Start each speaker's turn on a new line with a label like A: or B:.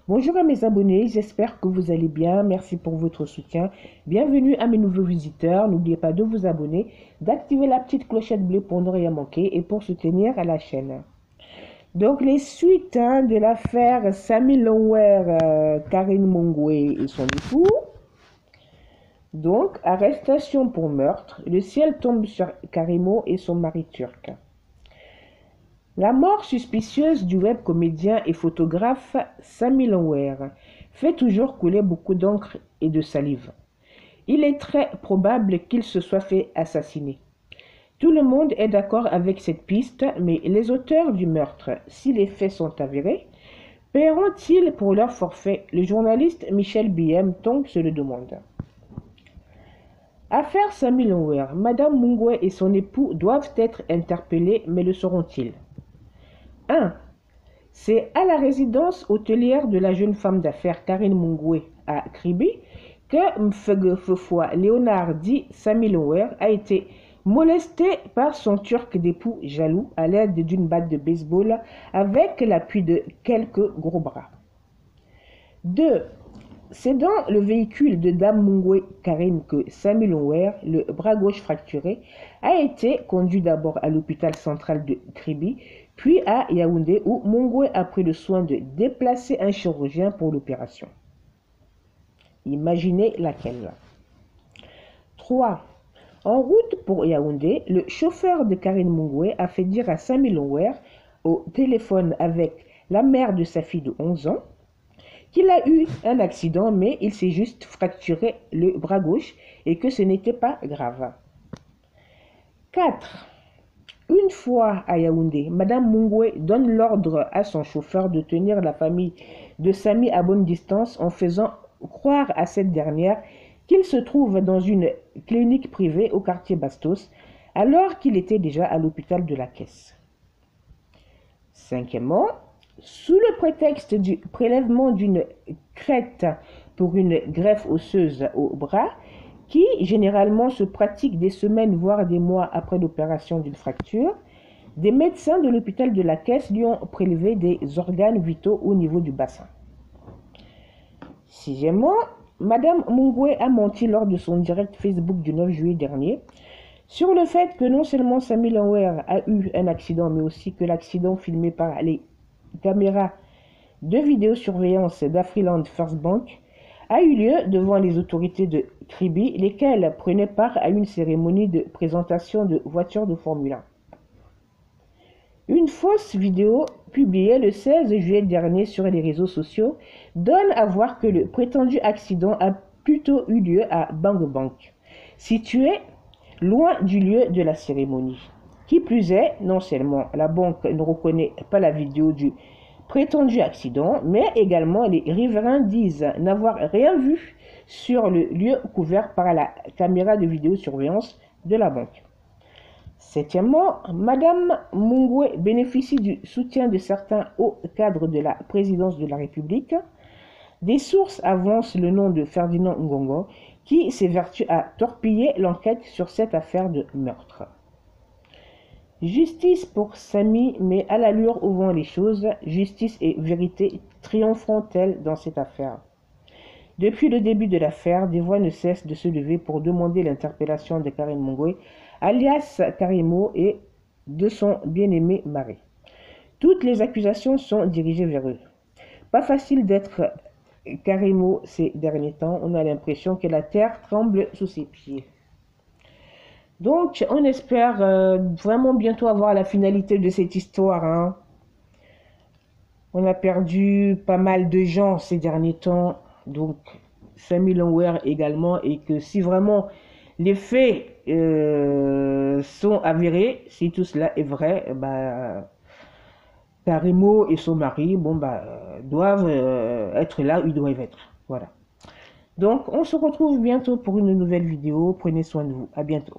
A: Bonjour à mes abonnés, j'espère que vous allez bien. Merci pour votre soutien. Bienvenue à mes nouveaux visiteurs. N'oubliez pas de vous abonner, d'activer la petite clochette bleue pour ne rien manquer et pour soutenir la chaîne. Donc les suites de l'affaire Samy Laware, Karine Mongwe et son époux. Donc arrestation pour meurtre. Le ciel tombe sur Karimo et son mari turc. La mort suspicieuse du web comédien et photographe Samy Laware fait toujours couler beaucoup d'encre et de salive. Il est très probable qu'il se soit fait assassiner. Tout le monde est d'accord avec cette piste, mais les auteurs du meurtre, si les faits sont avérés, paieront-ils pour leur forfait? Le journaliste Michel Biem Tong se le demande. Affaire Samy Laware, Madame Mongwe et son époux doivent être interpellés, mais le seront-ils? 1. C'est à la résidence hôtelière de la jeune femme d'affaires Karine Mongwe à Kribi que Mfegefefwa Léonard dit Samy Laware a été molesté par son turc d'époux jaloux à l'aide d'une batte de baseball avec l'appui de quelques gros bras. 2. C'est dans le véhicule de Dame Mongwe Karine que Samy Laware, le bras gauche fracturé, a été conduit d'abord à l'hôpital central de Kribi, puis à Yaoundé où Mongwe a pris le soin de déplacer un chirurgien pour l'opération. Imaginez laquelle. 3. En route pour Yaoundé, le chauffeur de Karine Mongwe a fait dire à Samy Laware, au téléphone avec la mère de sa fille de 11 ans, qu'il a eu un accident, mais il s'est juste fracturé le bras gauche et que ce n'était pas grave. 4. Une fois à Yaoundé, Madame Mongwe donne l'ordre à son chauffeur de tenir la famille de Samy à bonne distance en faisant croire à cette dernière qu'il se trouve dans une clinique privée au quartier Bastos, alors qu'il était déjà à l'hôpital de la Caisse. 5e, sous le prétexte du prélèvement d'une crête pour une greffe osseuse au bras, qui généralement se pratique des semaines voire des mois après l'opération d'une fracture, des médecins de l'hôpital de la Caisse lui ont prélevé des organes vitaux au niveau du bassin. 6e, Madame Mongwe a menti lors de son direct Facebook du 9 juillet dernier sur le fait que non seulement Samy Laware a eu un accident, mais aussi que l'accident filmé par les caméras de vidéosurveillance d'Afriland First Bank a eu lieu devant les autorités de Kribi, lesquelles prenaient part à une cérémonie de présentation de voitures de Formule 1. Une fausse vidéo publiée le 16 juillet dernier sur les réseaux sociaux donne à voir que le prétendu accident a plutôt eu lieu à Bank, situé loin du lieu de la cérémonie. Qui plus est, non seulement la banque ne reconnaît pas la vidéo du prétendu accident, mais également les riverains disent n'avoir rien vu sur le lieu couvert par la caméra de vidéosurveillance de la banque. 7e, Madame Mongwe bénéficie du soutien de certains hauts cadres de la présidence de la République. Des sources avancent le nom de Ferdinand Ngongo, qui s'évertue à torpiller l'enquête sur cette affaire de meurtre. Justice pour Samy, mais à l'allure où vont les choses, justice et vérité triompheront-elles dans cette affaire? Depuis le début de l'affaire, des voix ne cessent de se lever pour demander l'interpellation de Karine Mongwe, alias Karimo, et de son bien-aimé mari. Toutes les accusations sont dirigées vers eux. Pas facile d'être Karimo ces derniers temps, on a l'impression que la terre tremble sous ses pieds. Donc, on espère vraiment bientôt avoir la finalité de cette histoire. Hein. On a perdu pas mal de gens ces derniers temps, donc Samy Laware également, et que si vraiment les faits sont avérés, si tout cela est vrai, Karimo et son mari doivent être là où ils doivent être. Voilà. Donc, on se retrouve bientôt pour une nouvelle vidéo. Prenez soin de vous. À bientôt.